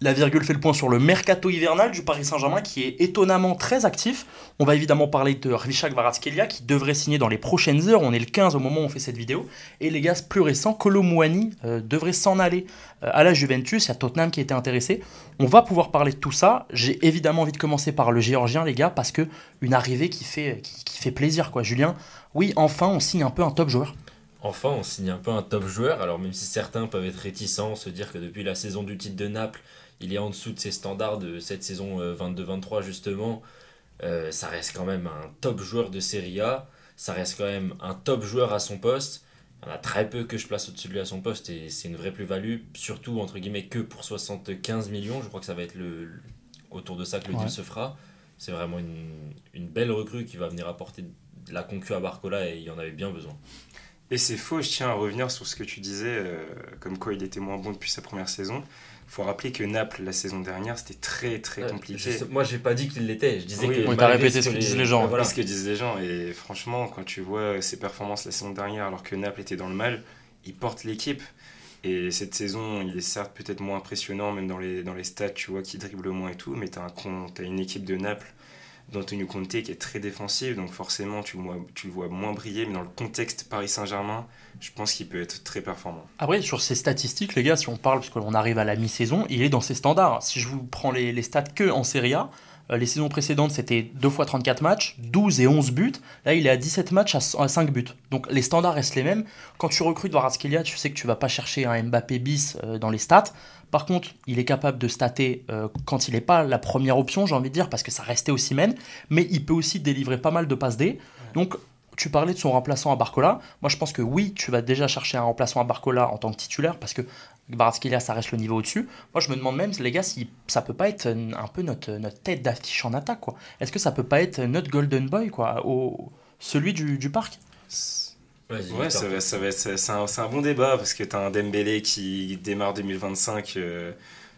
La virgule fait le point sur le mercato hivernal du Paris Saint-Germain qui est étonnamment très actif. On va évidemment parler de Hrišák Kvaratskhelia qui devrait signer dans les prochaines heures. On est le 15 au moment où on fait cette vidéo. Et les gars, plus récent, Kolo Muani devrait s'en aller à la Juventus. Il y a Tottenham qui était intéressé. On va pouvoir parler de tout ça. J'ai évidemment envie de commencer par le Géorgien, les gars, parce que une arrivée qui fait plaisir, quoi. Julien, oui, enfin, on signe un peu un top joueur. Enfin, on signe un peu un top joueur. Alors même si certains peuvent être réticents, se dire que depuis la saison du titre de Naples, il est en dessous de ses standards de cette saison 22-23 justement, ça reste quand même un top joueur de Serie A, ça reste quand même un top joueur à son poste. Il y en a très peu que je place au-dessus de lui à son poste et c'est une vraie plus-value, surtout entre guillemets que pour 75 millions. Je crois que ça va être autour de ça que le deal se fera. C'est vraiment une belle recrue qui va venir apporter de la concu à Barcola et il y en avait bien besoin. Et c'est faux, je tiens à revenir sur ce que tu disais, comme quoi il était moins bon depuis sa première saison. Il faut rappeler que Naples, la saison dernière, c'était très très compliqué. Moi, j'ai pas dit qu'il l'était, je disais Oui, que... Oui, t'as répété ce que disent les gens. Voilà ce que disent les gens. Et franchement, quand tu vois ses performances la saison dernière, alors que Naples était dans le mal, il porte l'équipe. Et cette saison, il est certes peut-être moins impressionnant, même dans les stats, tu vois, qu'il dribble moins et tout, mais t'as une équipe de Naples d'Antonio Conte qui est très défensive, donc forcément tu le vois moins briller, mais dans le contexte Paris Saint-Germain, je pense qu'il peut être très performant. Après, sur ses statistiques, les gars, si on parle, parce qu'on arrive à la mi-saison, il est dans ses standards. Si je vous prends les stats que en Serie A, les saisons précédentes, c'était 2 fois 34 matchs, 12 et 11 buts. Là, il est à 17 matchs à 5 buts. Donc les standards restent les mêmes. Quand tu recrutes Kvaratskhelia, tu sais que tu vas pas chercher un Mbappé bis dans les stats. Par contre, il est capable de stater quand il n'est pas la première option, j'ai envie de dire, parce que ça restait au Osimhen, mais il peut aussi délivrer pas mal de passes D. Donc, tu parlais de son remplaçant à Barcola. Moi, je pense que oui, tu vas déjà chercher un remplaçant à Barcola en tant que titulaire, parce que Kvaratskhelia, ça reste le niveau au-dessus. Moi, je me demande même, les gars, si ça peut pas être un peu notre tête d'affiche en attaque, quoi. Est-ce que ça peut pas être notre golden boy, quoi, celui du parc? Ouais, c'est un bon débat parce que t'as un Dembélé qui démarre 2025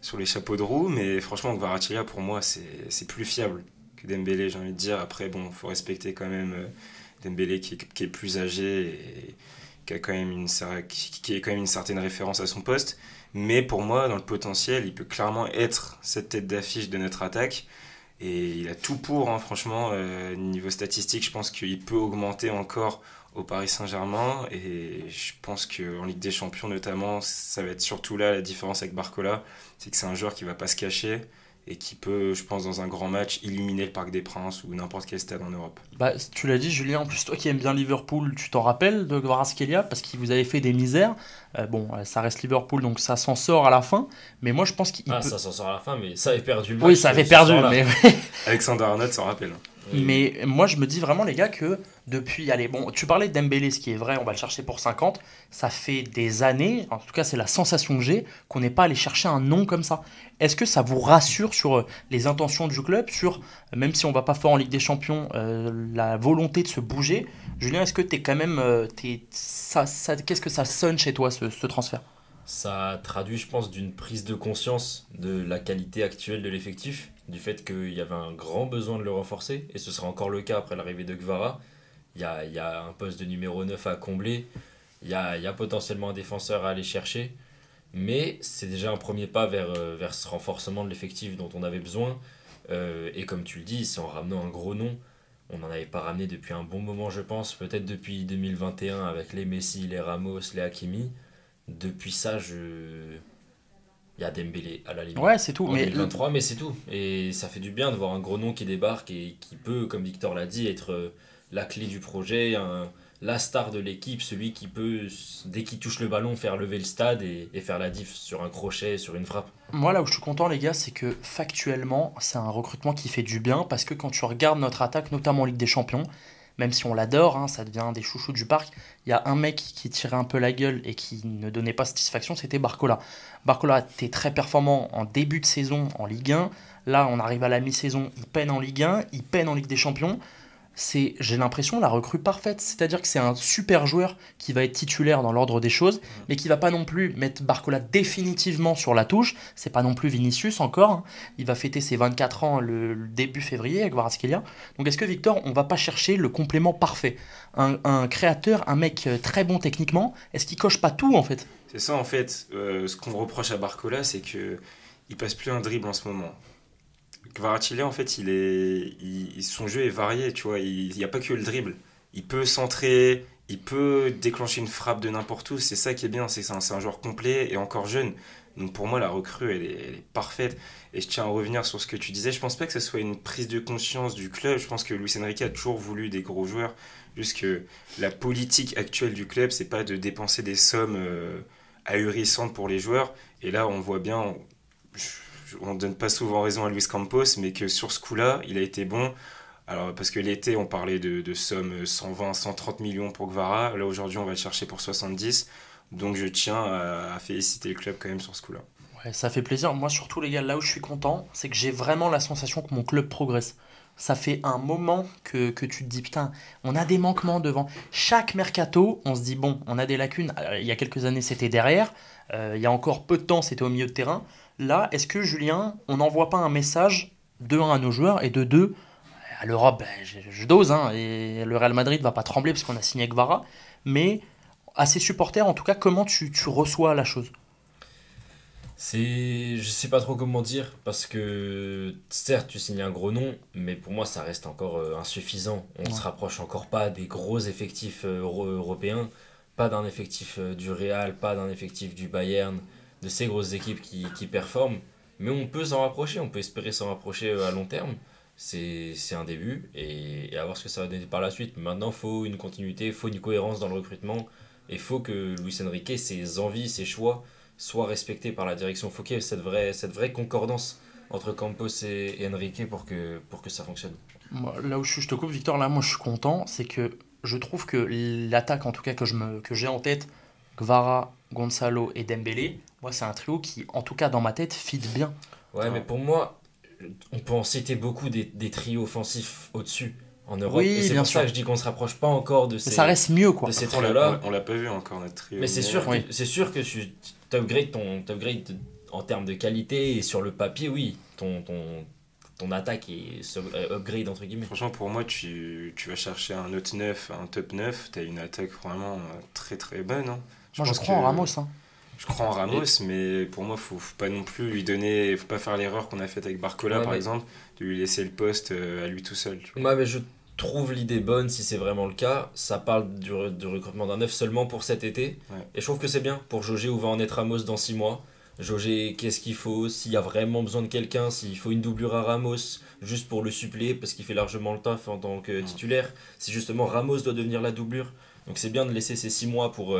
sur les chapeaux de roue, mais franchement, Kvaratskhelia pour moi c'est plus fiable que Dembélé, j'ai envie de dire. Après, bon, faut respecter quand même Dembélé qui est plus âgé et qui a quand même qui est quand même une certaine référence à son poste. Mais pour moi, dans le potentiel, il peut clairement être cette tête d'affiche de notre attaque. Et il a tout pour, hein, franchement. Niveau statistique, je pense qu'il peut augmenter encore au Paris Saint-Germain. Et je pense qu'en Ligue des Champions, notamment, ça va être surtout là la différence avec Barcola. C'est que c'est un joueur qui va pas se cacher et qui peut, je pense, dans un grand match, illuminer le Parc des Princes ou n'importe quel stade en Europe. Bah, tu l'as dit, Julien, en plus, toi qui aimes bien Liverpool, tu t'en rappelles de Kvaratskhelia parce qu'il vous avait fait des misères. Ça reste Liverpool, donc ça s'en sort à la fin. Mais moi, je pense qu'il peut... Ça s'en sort à la fin, mais ça avait perdu le match. Oui, ça avait perdu, mais... Alexander Arnold s'en rappelle. Mais moi, je me dis vraiment, les gars, que depuis... Allez, bon, tu parlais de Dembélé, ce qui est vrai, on va le chercher pour 50. Ça fait des années, en tout cas, c'est la sensation que j'ai, qu'on n'est pas allé chercher un nom comme ça. Est-ce que ça vous rassure sur les intentions du club, sur, même si on va pas fort en Ligue des Champions, la volonté de se bouger? Julien, est-ce que t'es quand même... qu'est-ce que ça sonne chez toi, ce transfert? Ça traduit, je pense, d'une prise de conscience de la qualité actuelle de l'effectif, du fait qu'il y avait un grand besoin de le renforcer, et ce sera encore le cas après l'arrivée de Kvara. Il y a un poste de numéro 9 à combler, il y a potentiellement un défenseur à aller chercher, mais c'est déjà un premier pas vers ce renforcement de l'effectif dont on avait besoin. Et comme tu le dis, c'est en ramenant un gros nom. On n'en avait pas ramené depuis un bon moment, je pense, peut-être depuis 2021 avec les Messi, les Ramos, les Hakimi. Depuis ça, il y a Dembélé à la limite. Ouais, c'est tout. En 2023, mais c'est tout. Et ça fait du bien de voir un gros nom qui débarque et qui peut, comme Victor l'a dit, être la clé du projet, la star de l'équipe, celui qui peut, dès qu'il touche le ballon, faire lever le stade et faire la diff sur un crochet, sur une frappe. Moi, là où je suis content, les gars, c'est que factuellement, c'est un recrutement qui fait du bien parce que quand tu regardes notre attaque, notamment en Ligue des Champions, même si on l'adore, hein, ça devient des chouchous du parc, il y a un mec qui tirait un peu la gueule et qui ne donnait pas satisfaction, c'était Barcola. Barcola était très performant en début de saison en Ligue 1. Là, on arrive à la mi-saison, il peine en Ligue 1, il peine en Ligue des Champions. J'ai l'impression, la recrue parfaite. C'est-à-dire que c'est un super joueur qui va être titulaire dans l'ordre des choses, mais qui va pas non plus mettre Barcola définitivement sur la touche. C'est pas non plus Vinicius encore, hein. Il va fêter ses 24 ans le début février avec Kvaratskhelia. Donc est-ce que Victor, on va pas chercher le complément parfait? Un créateur, un mec très bon techniquement, est-ce qu'il coche pas tout en fait? C'est ça en fait, ce qu'on reproche à Barcola, c'est que il passe plus un dribble en ce moment. Kvaratskhelia, en fait, son jeu est varié, tu vois. Il n'y a pas que le dribble. Il peut centrer, il peut déclencher une frappe de n'importe où. C'est ça qui est bien, c'est un joueur complet et encore jeune. Donc pour moi, la recrue, elle est parfaite. Et je tiens à revenir sur ce que tu disais. Je pense pas que ce soit une prise de conscience du club. Je pense que Luis Enrique a toujours voulu des gros joueurs. Juste que la politique actuelle du club, c'est pas de dépenser des sommes ahurissantes pour les joueurs. Et là, on voit bien, on donne pas souvent raison à Luis Campos, mais que sur ce coup-là, il a été bon. Alors, parce que l'été, on parlait de sommes 120, 130 millions pour Guevara. Là, aujourd'hui, on va le chercher pour 70. Donc, je tiens à féliciter le club quand même sur ce coup-là. Ouais, ça fait plaisir. Moi, surtout, les gars, là où je suis content, c'est que j'ai vraiment la sensation que mon club progresse. Ça fait un moment que tu te dis, putain, on a des manquements devant. Chaque mercato, on se dit, bon, on a des lacunes. Il y a quelques années, c'était derrière. Il y a encore peu de temps, c'était au milieu de terrain. Là, est-ce que, Julien, on n'envoie pas un message, de 1 à nos joueurs, et de 2, à l'Europe, je dose, hein, et le Real Madrid va pas trembler parce qu'on a signé Guevara, mais à ses supporters, en tout cas, comment tu reçois la chose? Je sais pas trop comment dire, parce que certes tu signes un gros nom, mais pour moi ça reste encore insuffisant. On Ouais. se rapproche encore pas des gros effectifs européens, pas d'un effectif du Real, pas d'un effectif du Bayern, de ces grosses équipes qui performent. Mais on peut s'en rapprocher, on peut espérer s'en rapprocher à long terme. C'est un début, et à voir ce que ça va donner par la suite. Maintenant, il faut une continuité, il faut une cohérence dans le recrutement, et il faut que Luis Enrique, ses envies, ses choix, soit respecté par la direction. Il faut qu'il y ait cette vraie concordance entre Campos et Enrique pour que ça fonctionne. Moi, là où je te coupe, Victor, là, moi, je suis content, c'est que je trouve que l'attaque, en tout cas, que j'ai en tête, Kvara, Gonzalo et Dembélé, moi, c'est un trio qui, en tout cas, dans ma tête, fit bien. Ouais, mais pour moi, on peut en citer beaucoup des trios offensifs au-dessus en Europe. Et Oui, c'est bien pour ça sûr. que je dis qu'on se rapproche pas encore de Mais ça reste mieux, quoi. ces Après, trios-là. on l'a pas vu encore, notre trio. Mais Oui. c'est sûr que tu upgrades en termes de qualité, et sur le papier, oui, ton attaque est upgrade entre guillemets. Franchement, pour moi, tu vas chercher un autre 9, un top 9, tu as une attaque vraiment très très bonne. Hein. Moi, je pense crois en Ramos. Hein. Je crois en Ramos, mais pour moi, faut pas non plus lui donner. Faut pas faire l'erreur qu'on a faite avec Barcola, Ouais, par mais exemple, de lui laisser le poste à lui tout seul. Tu vois. Ouais, mais je trouve l'idée bonne si c'est vraiment le cas. Ça parle du recrutement d'un neuf seulement pour cet été. Ouais. Et je trouve que c'est bien pour jauger où va en être Ramos dans 6 mois. Jauger qu'est-ce qu'il faut, s'il y a vraiment besoin de quelqu'un, s'il faut une doublure à Ramos juste pour le suppléer parce qu'il fait largement le taf en tant que titulaire. Si justement Ramos doit devenir la doublure. Donc c'est bien de laisser ces 6 mois pour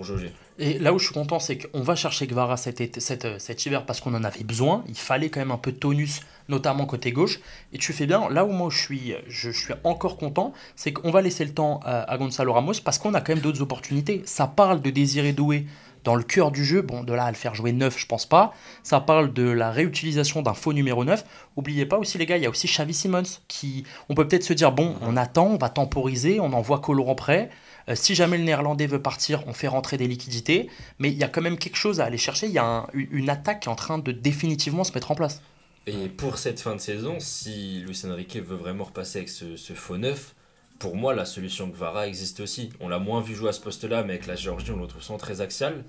jauger. Et là où je suis content, c'est qu'on va chercher Guevara cet hiver parce qu'on en avait besoin. Il fallait quand même un peu de tonus, notamment côté gauche. Et tu fais bien. Là où moi je suis encore content, c'est qu'on va laisser le temps à Gonzalo Ramos parce qu'on a quand même d'autres opportunités. Ça parle de Désiré Doué dans le cœur du jeu. Bon, de là à le faire jouer 9, je pense pas. Ça parle de la réutilisation d'un faux numéro 9. Oubliez pas aussi, les gars, il y a aussi Xavi Simons qui, on peut peut-être se dire, bon, on attend, on va temporiser, on envoie Colorant prêt. Si jamais le néerlandais veut partir, on fait rentrer des liquidités. Mais il y a quand même quelque chose à aller chercher. Il y a une attaque qui est en train de définitivement se mettre en place. Et pour cette fin de saison, si Luis Enrique veut vraiment repasser avec ce faux neuf, pour moi la solution Guevara existe aussi. On l'a moins vu jouer à ce poste-là, mais avec la Géorgie, on le trouve souvent très axial.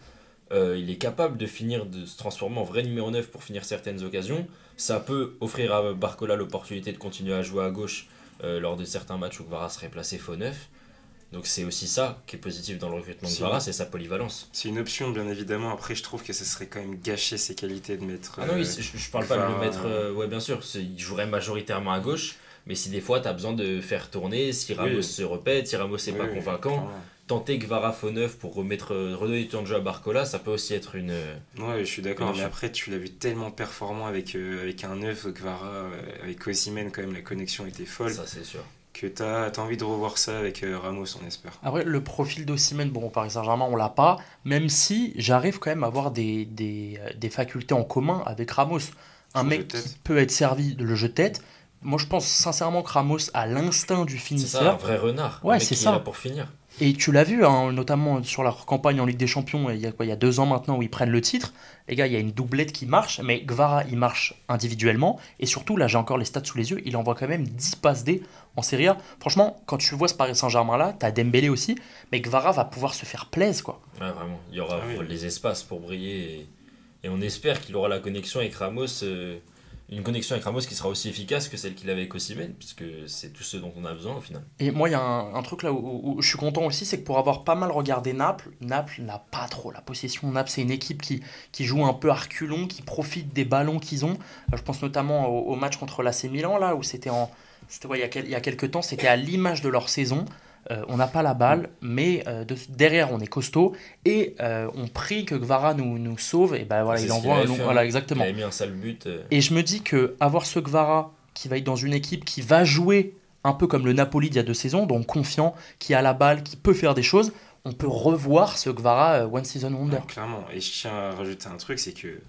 Il est capable de se transformer en vrai numéro 9 pour finir certaines occasions. Ça peut offrir à Barcola l'opportunité de continuer à jouer à gauche lors de certains matchs où Guevara serait placé faux neuf. Donc c'est aussi ça qui est positif dans le recrutement de Guevara, c'est sa polyvalence. C'est une option, bien évidemment. Après, je trouve que ça serait quand même gâcher ses qualités de mettre. Ah non, je parle pas de le mettre. Ouais, bien sûr, il jouerait majoritairement à gauche, mais si des fois tu as besoin de faire tourner, si Ramos se répète, si Ramos n'est pas convaincant, tenter Guevara faux neuf pour redonner du temps de jeu à Barcola, ça peut aussi être une. Ouais, je suis d'accord, mais après, tu l'as vu tellement performant avec un neuf, Guevara, avec Osimhen, quand même, la connexion était folle. Ça, c'est sûr. Que t'as envie de revoir ça avec Ramos, on espère. Après, le profil d'Osimhen, bon, au Paris Saint-Germain, on l'a pas, même si j'arrive quand même à avoir des facultés en commun avec Ramos. Un mec qui peut être servi de le jeu de tête. Moi, je pense sincèrement que Ramos a l'instinct du finisseur. C'est ça, un vrai renard. Ouais, un mec c'est qui ça. est là pour finir. Et tu l'as vu, hein, notamment sur leur campagne en Ligue des Champions, il y a 2 ans maintenant où ils prennent le titre. Les gars, il y a une doublette qui marche, mais Guevara, il marche individuellement. Et surtout, là, j'ai encore les stats sous les yeux, il envoie quand même 10 passes D en Serie A. Franchement, quand tu vois ce Paris Saint-Germain-là, t'as Dembélé aussi, mais Guevara va pouvoir se faire plaisir, quoi. Ouais, vraiment. Il y aura les espaces pour briller. Et on espère qu'il aura la connexion avec Ramos, une connexion avec Ramos qui sera aussi efficace que celle qu'il avait avec Osimhen, puisque c'est tout ce dont on a besoin au final. Et moi, il y a un truc là où je suis content aussi, c'est que pour avoir pas mal regardé Naples, Naples n'a pas trop la possession. Naples, c'est une équipe qui joue un peu à reculons, qui profite des ballons qu'ils ont. Je pense notamment au match contre l'AC Milan, là, où il y a quelques temps, c'était à l'image de leur saison. On n'a pas la balle, mais derrière on est costaud et on prie que Gvara nous sauve. Et ben voilà, il envoie un long. Voilà, exactement. Il a mis un sale but. Et je me dis que avoir ce Gvara qui va être dans une équipe qui va jouer un peu comme le Napoli d'il y a 2 saisons, donc confiant, qui a la balle, qui peut faire des choses, on peut revoir ce Gvara One Season Wonder. Ouais, clairement. Et je tiens à rajouter un truc, c'est que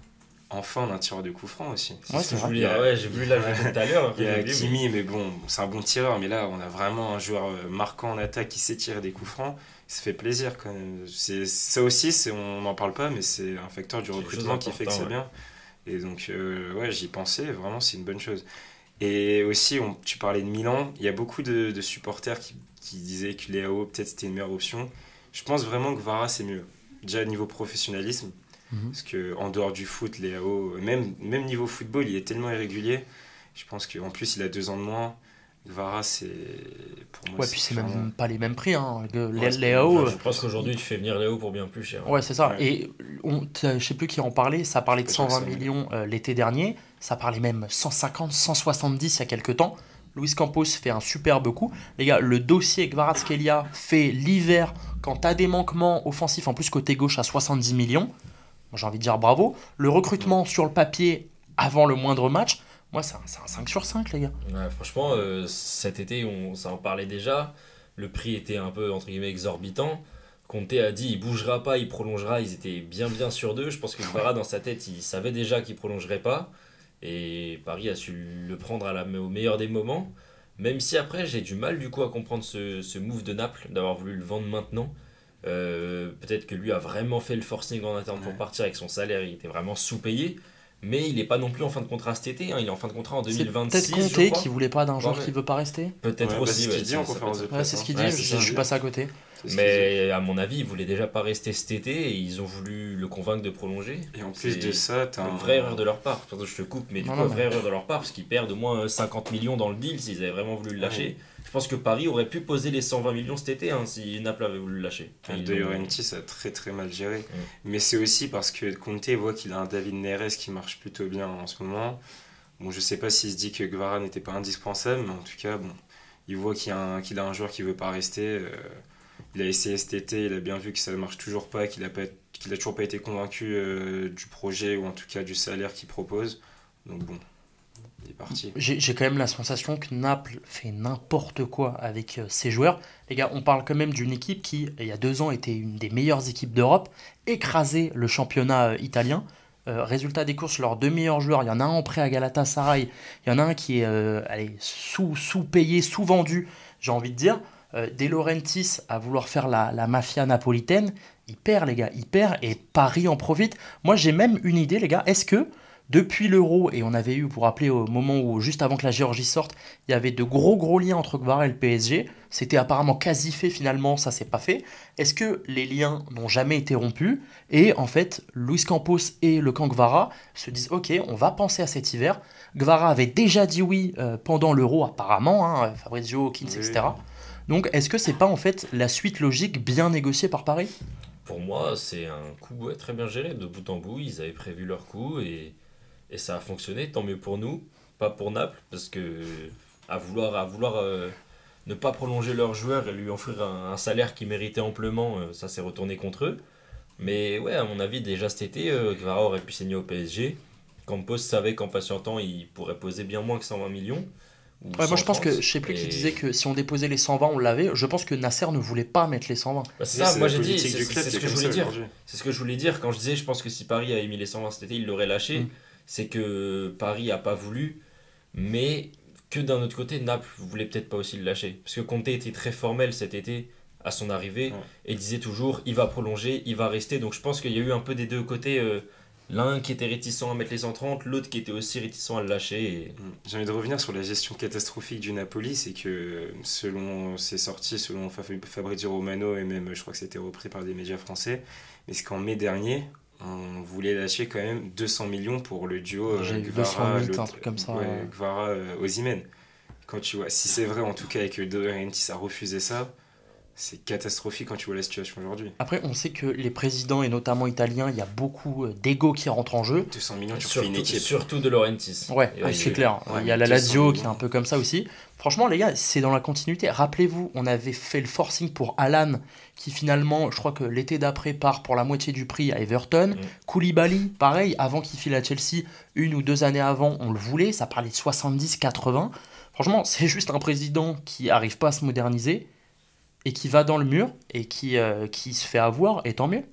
enfin on a un tireur de coup franc aussi. C'est vrai. J'ai vu là tout à l'heure. Il y a Kimi, mais bon, c'est un bon tireur, mais là on a vraiment un joueur marquant en attaque qui sait tirer des coups francs. Ça fait plaisir quand même. Ça aussi, on n'en parle pas, mais c'est un facteur du recrutement qui fait que c'est bien. Et donc ouais, j'y pensais, vraiment c'est une bonne chose. Et aussi, tu parlais de Milan, il y a beaucoup de supporters qui disaient que Leao peut-être c'était une meilleure option. Je pense vraiment que Gvara c'est mieux. Déjà niveau professionnalisme. Parce qu'en dehors du foot, Leao, même niveau football, il est tellement irrégulier. Je pense qu'en plus, il a 2 ans de moins. Gvara, c'est pour moi. Ouais, puis c'est même pas les mêmes prix. Hein. Leao. Je pense qu'aujourd'hui, tu fais venir Leao pour bien plus cher. Ouais, c'est ça. Ouais. Et je sais plus qui en parlait. Ça parlait de 120 millions l'été dernier. Ça parlait même 150, 170 il y a quelques temps. Luis Campos fait un superbe coup. Les gars, le dossier Kvaratskhelia fait l'hiver quand t'as des manquements offensifs, en plus côté gauche à 70 millions. J'ai envie de dire bravo. Le recrutement sur le papier avant le moindre match, moi c'est un 5 sur 5 les gars. Ouais, franchement, cet été, ça en parlait déjà. Le prix était un peu entre guillemets exorbitant. Conte a dit il bougera pas, il prolongera. Ils étaient bien sûrs d'eux. Je pense que Gvara dans sa tête, il savait déjà qu'il prolongerait pas. Et Paris a su le prendre au meilleur des moments. Même si après j'ai du mal du coup à comprendre ce move de Naples, d'avoir voulu le vendre maintenant. Peut-être que lui a vraiment fait le forcing en interne pour partir avec son salaire, il était vraiment sous-payé, mais il n'est pas non plus en fin de contrat cet été, hein. Il est en fin de contrat en 2026. C'est peut-être Conte qui voulait pas d'un joueur qui veut pas rester. Peut-être aussi. C'est ce qu'il dit en conférence de presse. C'est ce qu'il dit, je suis passé à côté. Mais à mon avis, il voulait déjà pas rester cet été et ils ont voulu le convaincre de prolonger. Et en plus de ça, t'as une vraie erreur de leur part. Pardon, je te coupe, mais une vraie erreur de leur part parce qu'ils perdent au moins 50 millions dans le deal s'ils avaient vraiment voulu le lâcher. Je pense que Paris aurait pu poser les 120 millions cet été si Naples avait voulu le lâcher. De Laurentiis a très très mal géré. Mais c'est aussi parce que Conte voit qu'il a un David Neres qui marche plutôt bien en ce moment. Bon, je sais pas s'il se dit que Gvara n'était pas indispensable, mais en tout cas, bon, il voit qu'il a un joueur qui veut pas rester. Il a essayé cet été, il a bien vu que ça ne marche toujours pas, qu'il a toujours pas été convaincu du projet ou en tout cas du salaire qu'il propose. Donc bon, il est parti. J'ai quand même la sensation que Naples fait n'importe quoi avec ses joueurs. Les gars, on parle quand même d'une équipe qui, il y a 2 ans, était une des meilleures équipes d'Europe, écrasait le championnat italien. Résultat des courses, leurs 2 meilleurs joueurs, il y en a un en prêt à Galatasaray, il y en a un qui est sous-payé, sous-vendu, j'ai envie de dire. De Laurentiis à vouloir faire la mafia napolitaine, il perd les gars, il perd et Paris en profite. Moi j'ai même une idée les gars, est-ce que depuis l'Euro, et on avait eu, pour rappeler au moment où juste avant que la Géorgie sorte, il y avait de gros liens entre Gvara et le PSG, c'était apparemment quasi fait finalement, ça s'est pas fait. Est-ce que les liens n'ont jamais été rompus et en fait Luis Campos et le camp Gvara se disent ok, on va penser à cet hiver. Gvara avait déjà dit oui pendant l'Euro apparemment, hein, Fabrizio, Hawkins, etc. Donc, est-ce que c'est pas en fait la suite logique bien négociée par Paris ? Pour moi, c'est un coup très bien géré de bout en bout. Ils avaient prévu leur coup et ça a fonctionné. Tant mieux pour nous, pas pour Naples, parce que à vouloir ne pas prolonger leur joueur et lui offrir un salaire qu'il méritait amplement, ça s'est retourné contre eux. Mais ouais, à mon avis, déjà cet été, Gvara aurait pu signer au PSG. Campos savait qu'en patientant, il pourrait poser bien moins que 120 millions. Ouais, moi je pense que, je sais plus qui disait que si on déposait les 120 on l'avait, je pense que Nasser ne voulait pas mettre les 120. Bah c'est ça, moi j'ai dit, c'est ce que je voulais dire. C'est ce que je voulais dire quand je disais je pense que si Paris avait mis les 120 cet été, il l'aurait lâché. C'est que Paris a pas voulu, mais que d'un autre côté, Naples voulait peut-être pas aussi le lâcher. Parce que Conte était très formel cet été à son arrivée et disait toujours il va prolonger, il va rester. Donc je pense qu'il y a eu un peu des deux côtés. L'un qui était réticent à mettre les 130, l'autre qui était aussi réticent à le lâcher. Et... J'ai envie de revenir sur la gestion catastrophique du Napoli, c'est que selon ses sorties, selon Fabrizio Romano, et même je crois que c'était repris par des médias français, mais c'est qu'en mai dernier, on voulait lâcher quand même 200 millions pour le duo Gvara, un truc comme ça. Gvara-Osimhen. Quand tu vois, si c'est vrai en tout cas et que De Laurentiis a refusé ça, c'est catastrophique quand tu vois la situation aujourd'hui. Après, on sait que les présidents, et notamment italiens, il y a beaucoup d'ego qui rentrent en jeu. 200 millions, tu refais une équipe. Surtout De Laurentiis. Ouais, c'est clair. Il y a la Lazio qui est un peu comme ça aussi. Franchement, les gars, c'est dans la continuité. Rappelez-vous, on avait fait le forcing pour Alan, qui finalement, je crois que l'été d'après, part pour la moitié du prix à Everton. Koulibaly, pareil, avant qu'il file à Chelsea, 1 ou 2 années avant, on le voulait. Ça parlait de 70-80. Franchement, c'est juste un président qui n'arrive pas à se moderniser et qui va dans le mur et qui se fait avoir, et tant mieux.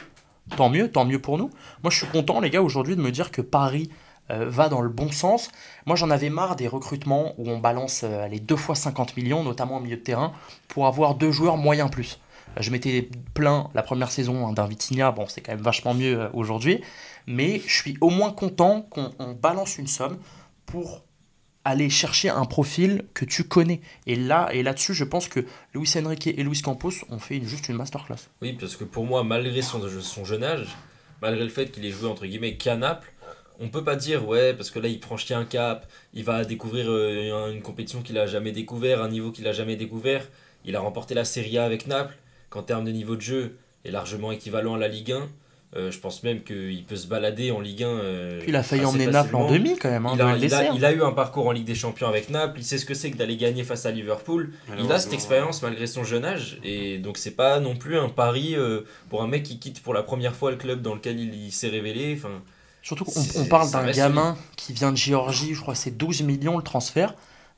Tant mieux pour nous. Moi, je suis content, les gars, aujourd'hui, de me dire que Paris va dans le bon sens. Moi, j'en avais marre des recrutements où on balance les 2 fois 50 millions, notamment au milieu de terrain, pour avoir 2 joueurs moyens plus. Je m'étais plaint la première saison d'un Vitinha, bon, c'est quand même vachement mieux aujourd'hui, mais je suis au moins content qu'on balance une somme pour aller chercher un profil que tu connais. Et là-dessus, je pense que Luis Enrique et Luis Campos ont fait juste une masterclass. Oui, parce que pour moi, malgré son jeune âge, malgré le fait qu'il ait joué entre guillemets qu'à Naples, on peut pas dire ouais, parce que là il franchit un cap, il va découvrir une compétition qu'il a jamais découvert, un niveau qu'il a jamais découvert. Il a remporté la Serie A avec Naples, qu'en termes de niveau de jeu est largement équivalent à la Ligue 1. Je pense même qu'il peut se balader en Ligue 1. Puis il a failli emmener Naples en demi quand même. Il a eu un parcours en Ligue des Champions avec Naples. Il sait ce que c'est que d'aller gagner face à Liverpool. Il a cette expérience malgré son jeune âge. Et donc c'est pas non plus un pari pour un mec qui quitte pour la première fois le club dans lequel il s'est révélé. Enfin, surtout qu'on parle d'un gamin qui vient de Géorgie. Je crois que c'est 12 millions le transfert.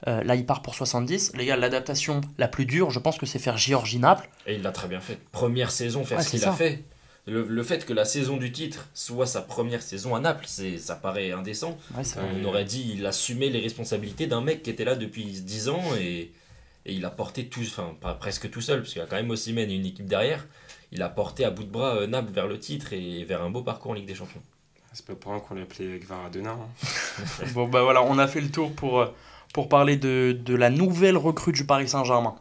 Là, il part pour 70. Les gars, l'adaptation la plus dure, je pense que c'est faire Géorgie-Naples. Et il l'a très bien fait. Première saison, faire ce qu'il a fait. Le fait que la saison du titre soit sa première saison à Naples, ça paraît indécent. Ouais, on aurait dit il assumait les responsabilités d'un mec qui était là depuis 10 ans et il a porté tout, enfin pas presque tout seul, parce qu'il y a quand même Osimhen et une équipe derrière. Il a porté à bout de bras Naples vers le titre et vers un beau parcours en Ligue des Champions. C'est pas pour rien qu'on l'appelait Gvara de nain. Bon bah voilà, on a fait le tour pour parler de la nouvelle recrue du Paris Saint-Germain.